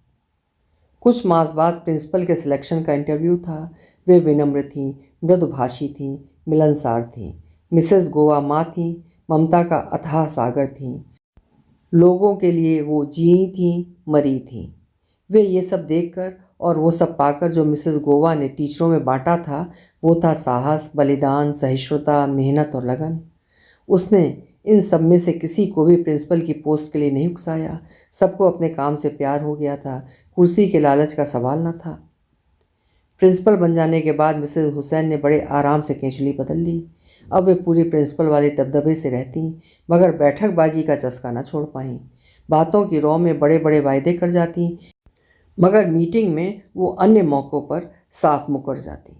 कुछ मास बाद प्रिंसिपल के सिलेक्शन का इंटरव्यू था। वे विनम्र थीं, मृदुभाषी थीं, मिलनसार थीं। मिसेस गोवा माँ थीं, ममता का अथाह सागर थीं। लोगों के लिए वो जी थीं, मरी थीं। वे ये सब देखकर और वो सब पाकर जो मिसेस गोवा ने टीचरों में बांटा था, वो था साहस, बलिदान, सहिष्णुता, मेहनत और लगन। उसने इन सब में से किसी को भी प्रिंसिपल की पोस्ट के लिए नहीं उकसाया। सबको अपने काम से प्यार हो गया था। कुर्सी के लालच का सवाल न था। प्रिंसिपल बन जाने के बाद मिसेस हुसैन ने बड़े आराम से केंचुली बदल ली। अब वे पूरी प्रिंसिपल वाले दबदबे से रहती, मगर बैठकबाजी का चस्का न छोड़ पाईं। बातों की रौ में बड़े बड़े वायदे कर जाती, मगर मीटिंग में वो अन्य मौक़ों पर साफ मुकर जाती।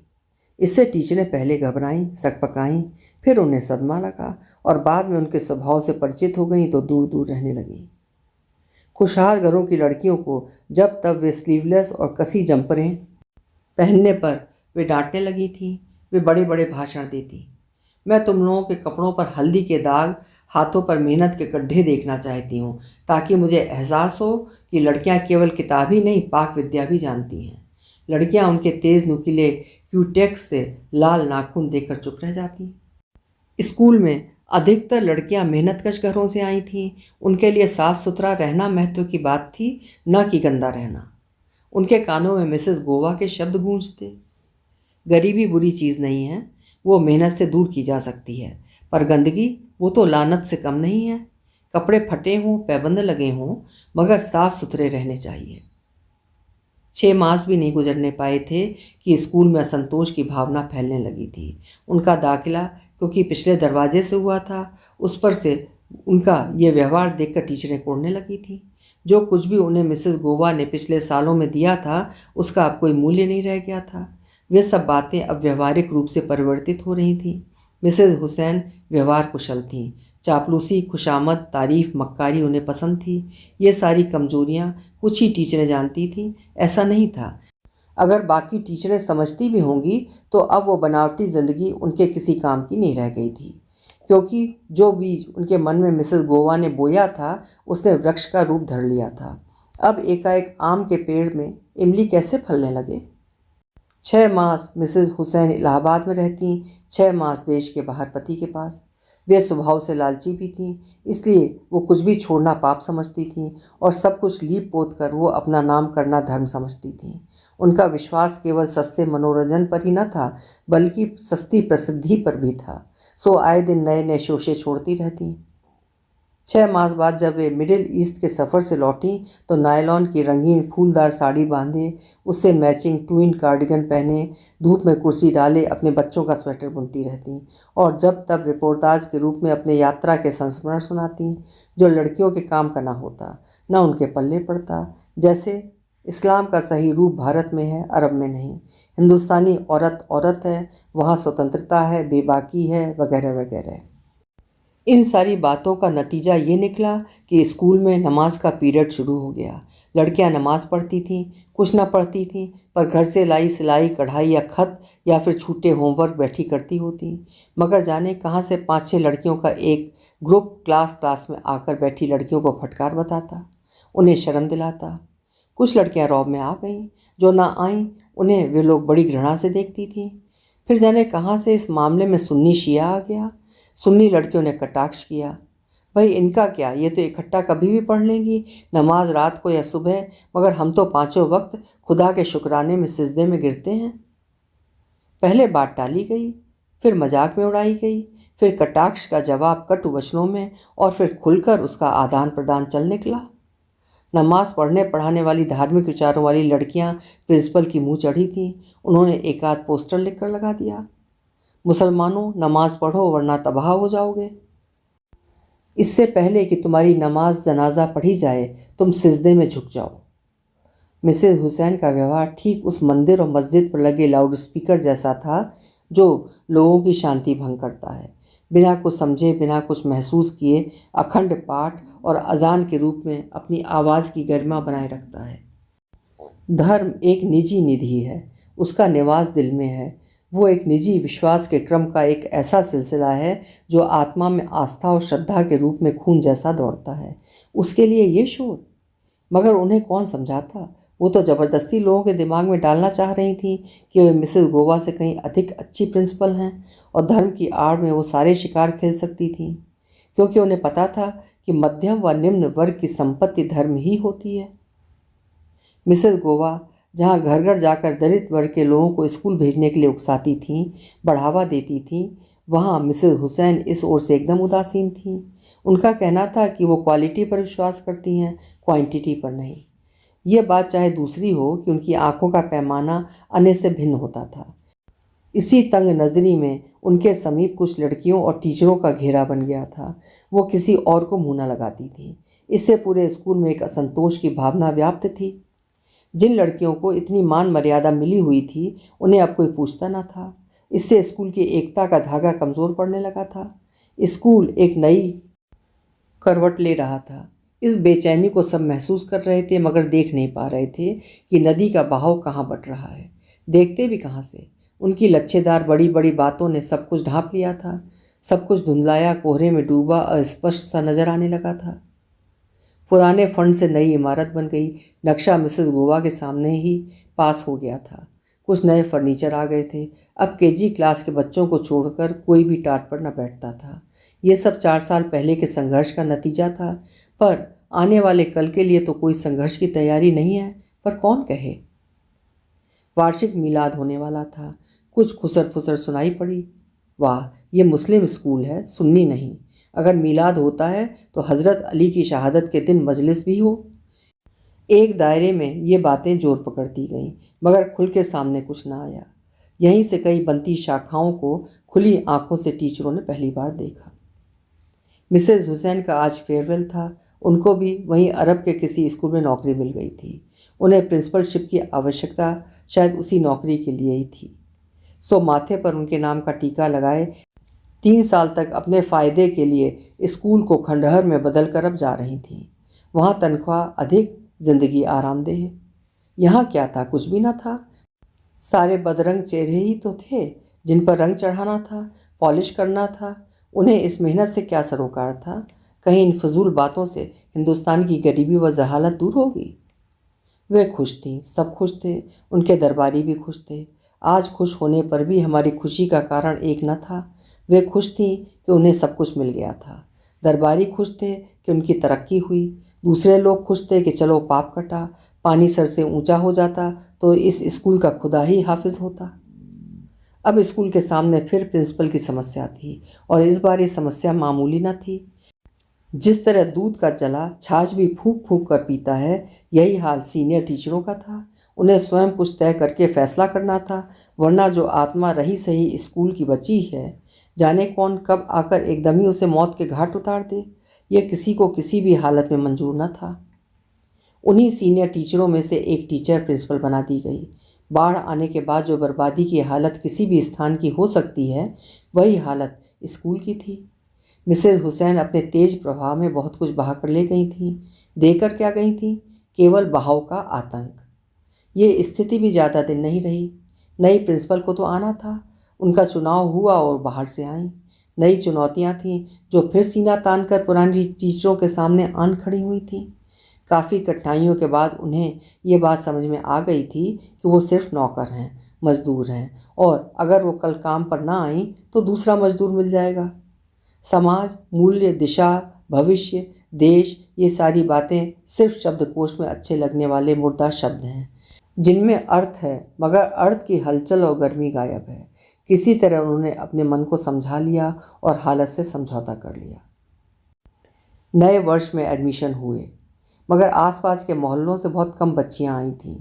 इससे टीचरें पहले घबराईं, सकपकाईं, फिर उन्हें सदमा लगा और बाद में उनके स्वभाव से परिचित हो गईं तो दूर दूर रहने लगीं। खुशहाल घरों की लड़कियों को जब तब वे स्लीवलेस और कसी जंपरें पहनने पर वे डांटने लगी थीं। वे बड़े बड़े भाषण देती। मैं तुम लोगों के कपड़ों पर हल्दी के दाग, हाथों पर मेहनत के गड्ढे देखना चाहती हूँ, ताकि मुझे एहसास हो कि लड़कियाँ केवल किताब ही नहीं पाक विद्या भी जानती हैं। लड़कियाँ उनके तेज़ नुकीले क्यूटेक्स से लाल नाखून देखकर चुप रह जाती। स्कूल में अधिकतर लड़कियाँ मेहनतकश घरों से आई थीं। उनके लिए साफ सुथरा रहना महत्व की बात थी, न कि गंदा रहना। उनके कानों में मिसेस गोवा के शब्द गूंजते। गरीबी बुरी चीज़ नहीं है, वो मेहनत से दूर की जा सकती है, पर गंदगी वो तो लानत से कम नहीं है। कपड़े फटे हों, पैबंद लगे हों, मगर साफ सुथरे रहने चाहिए। 6 मास भी नहीं गुजरने पाए थे कि स्कूल में असंतोष की भावना फैलने लगी थी। उनका दाखिला क्योंकि पिछले दरवाजे से हुआ था, उस पर से उनका ये व्यवहार देखकर टीचरें कोड़ने लगी थी। जो कुछ भी उन्हें मिसेस गोवा ने पिछले सालों में दिया था, उसका अब कोई मूल्य नहीं रह गया था। वे सब बातें अब व्यवहारिक रूप से परिवर्तित हो रही थीं। मिसेस हुसैन व्यवहार कुशल थीं, चापलूसी, खुशामद, तारीफ, मक्कारी उन्हें पसंद थी। ये सारी कमजोरियां कुछ ही टीचरें जानती थीं, ऐसा नहीं था। अगर बाकी टीचरें समझती भी होंगी तो अब वो बनावटी ज़िंदगी उनके किसी काम की नहीं रह गई थी, क्योंकि जो बीज उनके मन में मिसेस गोवा ने बोया था उसने वृक्ष का रूप धर लिया था। अब एकाएक आम के पेड़ में इमली कैसे फलने लगे। 6 मास मिसेस हुसैन इलाहाबाद में रहती, 6 मास देश के बाहर पति के पास। वे स्वभाव से लालची भी थीं, इसलिए वो कुछ भी छोड़ना पाप समझती थीं और सब कुछ लीप पोत कर वो अपना नाम करना धर्म समझती थीं। उनका विश्वास केवल सस्ते मनोरंजन पर ही न था, बल्कि सस्ती प्रसिद्धि पर भी था। सो आए दिन नए नए शोशे छोड़ती रहती। 6 मास बाद जब वे मिडिल ईस्ट के सफ़र से लौटी तो नायलॉन की रंगीन फूलदार साड़ी बांधे, उससे मैचिंग ट्विन कार्डिगन पहने, धूप में कुर्सी डाले अपने बच्चों का स्वेटर बुनती रहती और जब तब रिपोर्टाज के रूप में अपने यात्रा के संस्मरण सुनाती, जो लड़कियों के काम का ना होता, न उनके पल्ले पड़ता। जैसे इस्लाम का सही रूप भारत में है, अरब में नहीं। हिंदुस्तानी औरत औरत है, वहाँ स्वतंत्रता है, बेबाकी है, वगैरह वगैरह। इन सारी बातों का नतीजा ये निकला कि स्कूल में नमाज का पीरियड शुरू हो गया। लड़कियां नमाज पढ़ती थीं, कुछ ना पढ़ती थीं, पर घर से लाई सिलाई, कढ़ाई या खत या फिर छूटे होमवर्क बैठी करती होती। मगर जाने कहाँ से 5-6 लड़कियों का एक ग्रुप क्लास क्लास में आकर बैठी लड़कियों को फटकार बताता, उन्हें शर्म दिलाता। कुछ लड़कियां रौब में आ गईं, जो ना आईं उन्हें वे लोग बड़ी घृणा से देखती थीं। फिर जाने कहाँ से इस मामले में सुन्नी शिया आ गया। सुन्नी लड़कियों ने कटाक्ष किया, भाई इनका क्या, ये तो इकट्ठा कभी भी पढ़ लेंगी, नमाज रात को या सुबह, मगर हम तो 5 वक्त खुदा के शुक्राने में सिजदे में गिरते हैं। पहले बात टाली गई, फिर मजाक में उड़ाई गई, फिर कटाक्ष का जवाब कटु वचनों में और फिर खुलकर उसका आदान प्रदान चल निकला। नमाज पढ़ने पढ़ाने वाली धार्मिक विचारों वाली लड़कियां प्रिंसिपल की मुंह चढ़ी थीं। उन्होंने एक आध पोस्टर लिखकर लगा दिया, मुसलमानों नमाज पढ़ो वरना तबाह हो जाओगे। इससे पहले कि तुम्हारी नमाज जनाजा पढ़ी जाए तुम सिजदे में झुक जाओ। मिसेस हुसैन का व्यवहार ठीक उस मंदिर और मस्जिद पर लगे लाउड स्पीकर जैसा था जो लोगों की शांति भंग करता है। बिना कुछ समझे, बिना कुछ महसूस किए अखंड पाठ और अजान के रूप में अपनी आवाज़ की गरिमा बनाए रखता है। धर्म एक निजी निधि है, उसका निवास दिल में है। वो एक निजी विश्वास के क्रम का एक ऐसा सिलसिला है जो आत्मा में आस्था और श्रद्धा के रूप में खून जैसा दौड़ता है। उसके लिए ये शोर, मगर उन्हें कौन समझाता। वो तो ज़बरदस्ती लोगों के दिमाग में डालना चाह रही थी कि वे मिसेस गोवा से कहीं अधिक अच्छी प्रिंसिपल हैं और धर्म की आड़ में वो सारे शिकार खेल सकती थीं, क्योंकि उन्हें पता था कि मध्यम व निम्न वर्ग की संपत्ति धर्म ही होती है। मिसेस गोवा जहाँ घर घर जाकर दलित वर्ग के लोगों को स्कूल भेजने के लिए उकसाती थीं, बढ़ावा देती थीं, वहाँ मिसेस हुसैन इस ओर से एकदम उदासीन थीं। उनका कहना था कि वो क्वालिटी पर विश्वास करती हैं, क्वांटिटी पर नहीं। ये बात चाहे दूसरी हो कि उनकी आंखों का पैमाना अन्य से भिन्न होता था। इसी तंग नज़री में उनके समीप कुछ लड़कियों और टीचरों का घेरा बन गया था। वो किसी और को मुँह न लगाती थी। इससे पूरे स्कूल में एक असंतोष की भावना व्याप्त थी। जिन लड़कियों को इतनी मान मर्यादा मिली हुई थी उन्हें अब कोई पूछता न था। इससे स्कूल की एकता का धागा कमज़ोर पड़ने लगा था। स्कूल एक नई करवट ले रहा था। इस बेचैनी को सब महसूस कर रहे थे, मगर देख नहीं पा रहे थे कि नदी का बहाव कहाँ बट रहा है। देखते भी कहाँ से। उनकी लच्छेदार बड़ी बड़ी बातों ने सब कुछ ढांप लिया था। सब कुछ धुंधलाया, कोहरे में डूबा, अस्पष्ट सा नजर आने लगा था। पुराने फंड से नई इमारत बन गई। नक्शा मिसेस गोवा के सामने ही पास हो गया था। कुछ नए फर्नीचर आ गए थे। अब केजी क्लास के बच्चों को छोड़कर कोई भी टाट पर न बैठता था। ये सब 4 साल पहले के संघर्ष का नतीजा था, पर आने वाले कल के लिए तो कोई संघर्ष की तैयारी नहीं है। पर कौन कहे। वार्षिक मिलाद होने वाला था। कुछ खुसर फुसर सुनाई पड़ी। वाह, ये मुस्लिम स्कूल है, सुन्नी नहीं। अगर मिलाद होता है तो हज़रत अली की शहादत के दिन मजलिस भी हो। एक दायरे में ये बातें जोर पकड़ती गईं, मगर खुल के सामने कुछ ना आया। यहीं से कई बनती शाखाओं को खुली आंखों से टीचरों ने पहली बार देखा। मिसेस हुसैन का आज फेयरवेल था। उनको भी वहीं अरब के किसी स्कूल में नौकरी मिल गई थी। उन्हें प्रिंसिपलशिप की आवश्यकता शायद उसी नौकरी के लिए ही थी। सो माथे पर उनके नाम का टीका लगाए 3 साल तक अपने फ़ायदे के लिए स्कूल को खंडहर में बदल कर अब जा रही थीं। वहाँ तनख्वाह अधिक, जिंदगी आरामदेह। यहाँ क्या था? कुछ भी न था। सारे बदरंग चेहरे ही तो थे जिन पर रंग चढ़ाना था, पॉलिश करना था। उन्हें इस मेहनत से क्या सरोकार था? कहीं इन फजूल बातों से हिंदुस्तान की गरीबी व जहालत दूर होगी? वे खुश थीं, सब खुश थे, उनके दरबारी भी खुश थे। आज खुश होने पर भी हमारी खुशी का कारण एक न था। वे खुश थीं कि उन्हें सब कुछ मिल गया था। दरबारी खुश थे कि उनकी तरक्की हुई। दूसरे लोग खुश थे कि चलो पाप कटा, पानी सर से ऊंचा हो जाता तो इस स्कूल का खुदा ही हाफिज होता। अब स्कूल के सामने फिर प्रिंसिपल की समस्या थी, और इस बार ये समस्या मामूली न थी। जिस तरह दूध का जला छाछ भी फूंक फूंक कर पीता है, यही हाल सीनियर टीचरों का था। उन्हें स्वयं कुछ तय करके फैसला करना था, वरना जो आत्मा रही सही स्कूल की बची है, जाने कौन कब आकर एकदम ही उसे मौत के घाट उतार दे। यह किसी को किसी भी हालत में मंजूर न था। उन्हीं सीनियर टीचरों में से एक टीचर प्रिंसिपल बना दी गई। बाढ़ आने के बाद जो बर्बादी की हालत किसी भी स्थान की हो सकती है, वही हालत स्कूल की थी। मिसेज हुसैन अपने तेज प्रभाव में बहुत कुछ बहा कर ले गई थीं। देकर क्या गई थीं? केवल बहाव का आतंक। ये स्थिति भी ज़्यादा दिन नहीं रही। नई प्रिंसिपल को तो आना था। उनका चुनाव हुआ और बाहर से आईं। नई चुनौतियां थीं जो फिर सीना तान कर पुरानी टीचरों के सामने आन खड़ी हुई थीं। काफ़ी कठिनाइयों के बाद उन्हें ये बात समझ में आ गई थी कि वो सिर्फ नौकर हैं, मजदूर हैं, और अगर वो कल काम पर ना आईं तो दूसरा मजदूर मिल जाएगा। समाज, मूल्य, दिशा, भविष्य, देश, ये सारी बातें सिर्फ शब्दकोश में अच्छे लगने वाले मुर्दा शब्द हैं, जिनमें अर्थ है मगर अर्थ की हलचल और गर्मी गायब है। किसी तरह उन्होंने अपने मन को समझा लिया और हालत से समझौता कर लिया। नए वर्ष में एडमिशन हुए, मगर आसपास के मोहल्लों से बहुत कम बच्चियां आई थीं।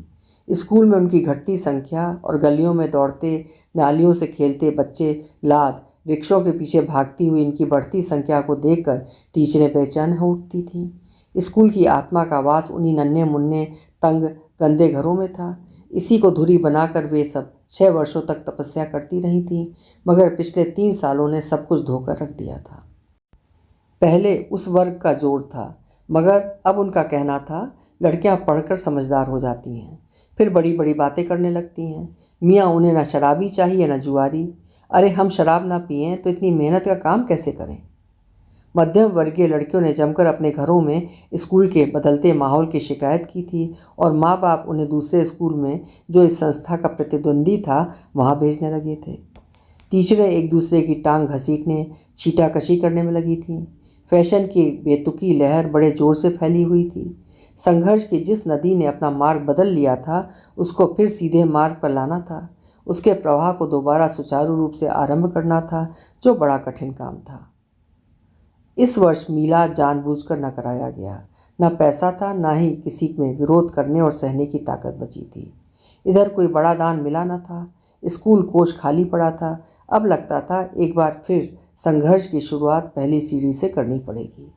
स्कूल में उनकी घटती संख्या और गलियों में दौड़ते, नालियों से खेलते बच्चे, लाद रिक्शों के पीछे भागती हुई इनकी बढ़ती संख्या को देखकर टीचरें बेचैन हो उठती थीं। स्कूल की आत्मा का वास उन्हीं नन्हे मुन्ने, तंग, गंदे घरों में था। इसी को धुरी बनाकर वे सब 6 वर्षों तक तपस्या करती रही थीं, मगर पिछले 3 सालों ने सब कुछ धोकर रख दिया था। पहले उस वर्ग का जोर था, मगर अब उनका कहना था, लड़कियां पढ़कर समझदार हो जाती हैं, फिर बड़ी बड़ी बातें करने लगती हैं। मियाँ उन्हें न शराबी चाहिए न जुआरी। अरे हम शराब ना पिएं तो इतनी मेहनत का काम कैसे करें? मध्यम वर्गीय लड़कियों ने जमकर अपने घरों में स्कूल के बदलते माहौल की शिकायत की थी, और माँ बाप उन्हें दूसरे स्कूल में, जो इस संस्था का प्रतिद्वंदी था, वहाँ भेजने लगे थे। टीचरें एक दूसरे की टांग घसीटने, छीटाकशी करने में लगी थीं। फैशन की बेतुकी लहर बड़े जोर से फैली हुई थी। संघर्ष की जिस नदी ने अपना मार्ग बदल लिया था, उसको फिर सीधे मार्ग पर लाना था। उसके प्रवाह को दोबारा सुचारू रूप से आरंभ करना था, जो बड़ा कठिन काम था। इस वर्ष मीलाद जानबूझकर न कराया गया। न पैसा था, न ही किसी में विरोध करने और सहने की ताकत बची थी। इधर कोई बड़ा दान मिला न था। स्कूल कोष खाली पड़ा था। अब लगता था एक बार फिर संघर्ष की शुरुआत पहली सीढ़ी से करनी पड़ेगी।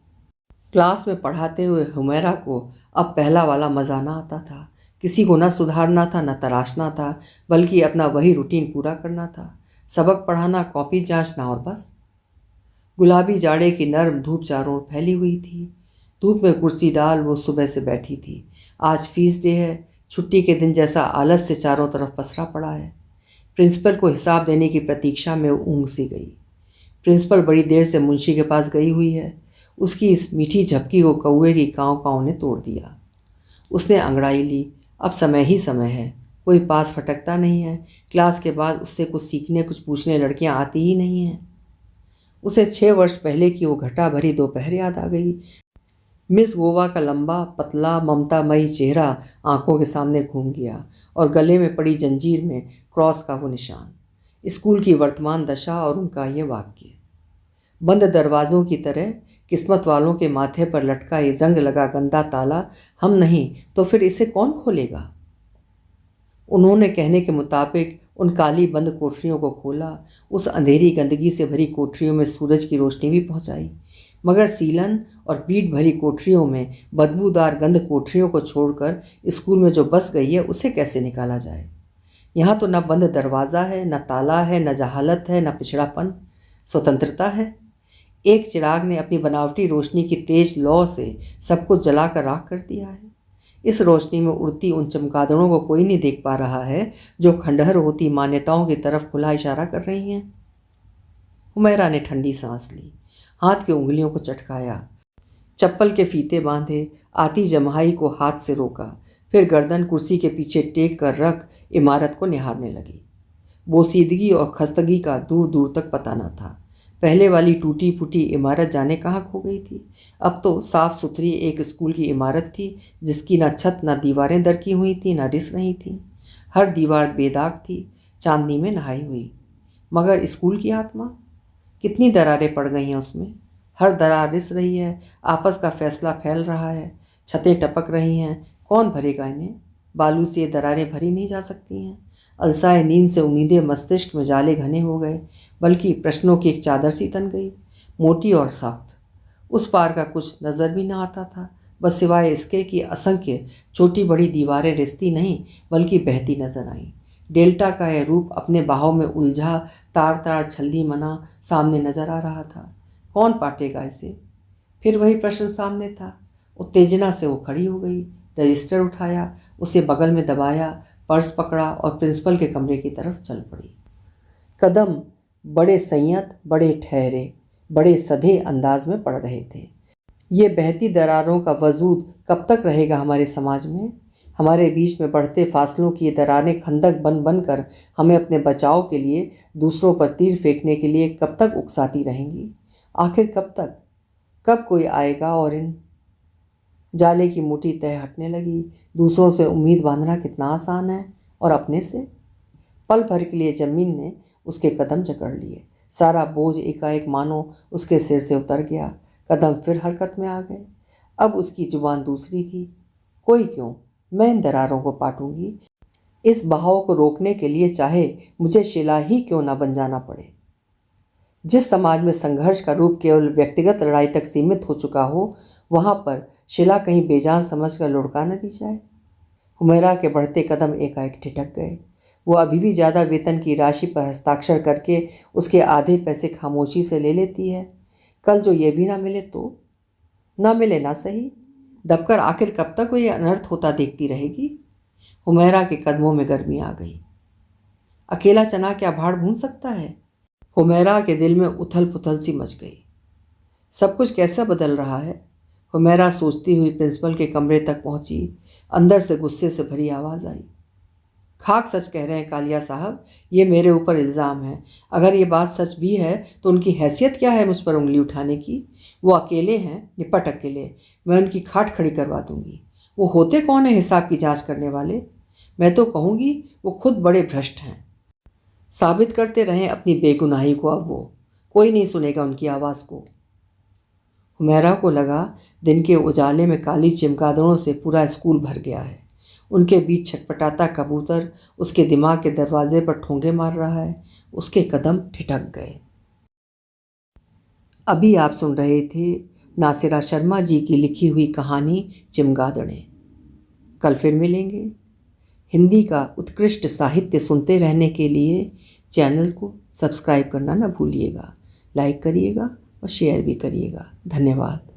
क्लास में पढ़ाते हुए हुमैरा को अब पहला वाला मज़ा ना आता था। किसी को न सुधारना था, न तराशना था, बल्कि अपना वही रूटीन पूरा करना था। सबक पढ़ाना, कॉपी जांचना, और बस। गुलाबी जाड़े की नर्म धूप चारों ओर फैली हुई थी। धूप में कुर्सी डाल वो सुबह से बैठी थी। आज फीस डे है। छुट्टी के दिन जैसा आलस से चारों तरफ पसरा पड़ा है। प्रिंसिपल को हिसाब देने की प्रतीक्षा में ऊँघ सी गई। प्रिंसिपल बड़ी देर से मुंशी के पास गई हुई है। उसकी इस मीठी झपकी को कौवे की काँव काँव ने तोड़ दिया। उसने अंगड़ाई ली। अब समय ही समय है। कोई पास फटकता नहीं है। क्लास के बाद उससे कुछ सीखने, कुछ पूछने लड़कियां आती ही नहीं हैं। उसे 6 वर्ष पहले की वो घटा भरी दोपहर याद आ गई। मिस गोवा का लंबा, पतला, ममतामयी चेहरा आंखों के सामने घूम गया, और गले में पड़ी जंजीर में क्रॉस का वो निशान। स्कूल की वर्तमान दशा और उनका ये वाक्य। बंद दरवाज़ों की तरह किस्मत वालों के माथे पर लटका ये जंग लगा गंदा ताला हम नहीं तो फिर इसे कौन खोलेगा? उन्होंने कहने के मुताबिक उन काली बंद कोठरियों को खोला। उस अंधेरी गंदगी से भरी कोठरियों में सूरज की रोशनी भी पहुंचाई, मगर सीलन और बीट भरी कोठरियों में, बदबूदार गंद कोठरियों को छोड़कर स्कूल में जो बस गई है, उसे कैसे निकाला जाए? यहाँ तो न बंद दरवाज़ा है, न ताला है, न जहालत है, न पिछड़ापन। स्वतंत्रता है। एक चिराग ने अपनी बनावटी रोशनी की तेज लौ से सब कुछ जलाकर राख कर दिया है। इस रोशनी में उड़ती उन चमगादड़ों को कोई नहीं देख पा रहा है जो खंडहर होती मान्यताओं की तरफ खुला इशारा कर रही हैं। हुमैरा ने ठंडी सांस ली, हाथ की उंगलियों को चटकाया, चप्पल के फीते बांधे, आती जमाई को हाथ से रोका, फिर गर्दन कुर्सी के पीछे टेक कर रख इमारत को निहारने लगी। बोसीदगी और खस्तगी का दूर दूर तक पता न था। पहले वाली टूटी फूटी इमारत जाने कहाँ खो गई थी। अब तो साफ सुथरी एक स्कूल की इमारत थी जिसकी न छत न दीवारें दरकी हुई थी न रिस रही थी। हर दीवार बेदाग थी, चांदनी में नहाई हुई। मगर स्कूल की आत्मा, कितनी दरारें पड़ गई हैं उसमें। हर दरार रिस रही है, आपस का फैसला फैल रहा है, छतें टपक रही हैं। कौन भरेगा इन्हें? बालू से ये दरारें भरी नहीं जा सकती हैं। अलसाए नींद से उम्मीदें मस्तिष्क में जाले घने हो गए, बल्कि प्रश्नों की एक चादर सी तन गई, मोटी और सख्त। उस पार का कुछ नज़र भी न आता था, बस सिवाय इसके कि असंख्य छोटी बड़ी दीवारें रिश्ती नहीं बल्कि बहती नजर आईं। डेल्टा का यह रूप अपने बहाव में उलझा तार तार छल्दी मना सामने नजर आ रहा था। कौन पाटेगा इसे? फिर वही प्रश्न सामने था। उत्तेजना से वो खड़ी हो गई, रजिस्टर उठाया, उसे बगल में दबाया, पर्स पकड़ा और प्रिंसिपल के कमरे की तरफ चल पड़ी। कदम बड़े संयत, बड़े ठहरे, बड़े सधे अंदाज में पड़ रहे थे। ये बहती दरारों का वजूद कब तक रहेगा हमारे समाज में? हमारे बीच में बढ़ते फासलों की ये दरारें खंदक बन बन कर हमें अपने बचाव के लिए, दूसरों पर तीर फेंकने के लिए कब तक उकसाती रहेंगी? आखिर कब तक? कब कोई आएगा और इन जाले की मोटी तह हटने लगी। दूसरों से उम्मीद बांधना कितना आसान है, और अपने से? पल भर के लिए जमीन ने उसके कदम जकड़ लिए। सारा बोझ एकाएक मानो उसके सिर से उतर गया। कदम फिर हरकत में आ गए। अब उसकी जुबान दूसरी थी। कोई क्यों, मैं इन दरारों को पाटूंगी। इस बहाव को रोकने के लिए चाहे मुझे शिला ही क्यों ना बन जाना पड़े। जिस समाज में संघर्ष का रूप केवल व्यक्तिगत लड़ाई तक सीमित हो चुका हो, वहाँ पर शिला कहीं बेजान समझकर लुढ़का न दी जाए। हुमैरा के बढ़ते कदम एकाएक ठिठक गए। वो अभी भी ज़्यादा वेतन की राशि पर हस्ताक्षर करके उसके आधे पैसे खामोशी से ले लेती है। कल जो ये भी ना मिले तो? ना मिले ना सही, दबकर आखिर कब तक वो ये अनर्थ होता देखती रहेगी? हुमैरा के कदमों में गर्मी आ गई। अकेला चना क्या भाड़ भून सकता है? हुमैरा के दिल में उथल पुथल सी मच गई। सब कुछ कैसा बदल रहा है? हुमैरा सोचती हुई प्रिंसिपल के कमरे तक पहुंची। अंदर से गुस्से से भरी आवाज़ आई, खाक सच कह रहे हैं कालिया साहब, ये मेरे ऊपर इल्ज़ाम है। अगर ये बात सच भी है तो उनकी हैसियत क्या है मुझ पर उंगली उठाने की? वो अकेले हैं, निपट अकेले। मैं उनकी खाट खड़ी करवा दूंगी। वो होते कौन है हिसाब की जांच करने वाले? मैं तो कहूँगी वो खुद बड़े भ्रष्ट हैं। साबित करते रहें अपनी बेगुनाही को। अब वो कोई नहीं सुनेगा उनकी आवाज़ को। हुमैरा को लगा दिन के उजाले में काली चमगादड़ों से पूरा स्कूल भर गया है। उनके बीच छटपटाता कबूतर उसके दिमाग के दरवाजे पर ठोंगे मार रहा है। उसके कदम ठिठक गए। अभी आप सुन रहे थे नासिरा शर्मा जी की लिखी हुई कहानी चमगादड़ें। कल फिर मिलेंगे। हिंदी का उत्कृष्ट साहित्य सुनते रहने के लिए चैनल को सब्सक्राइब करना ना भूलिएगा। लाइक करिएगा और शेयर भी करिएगा। धन्यवाद।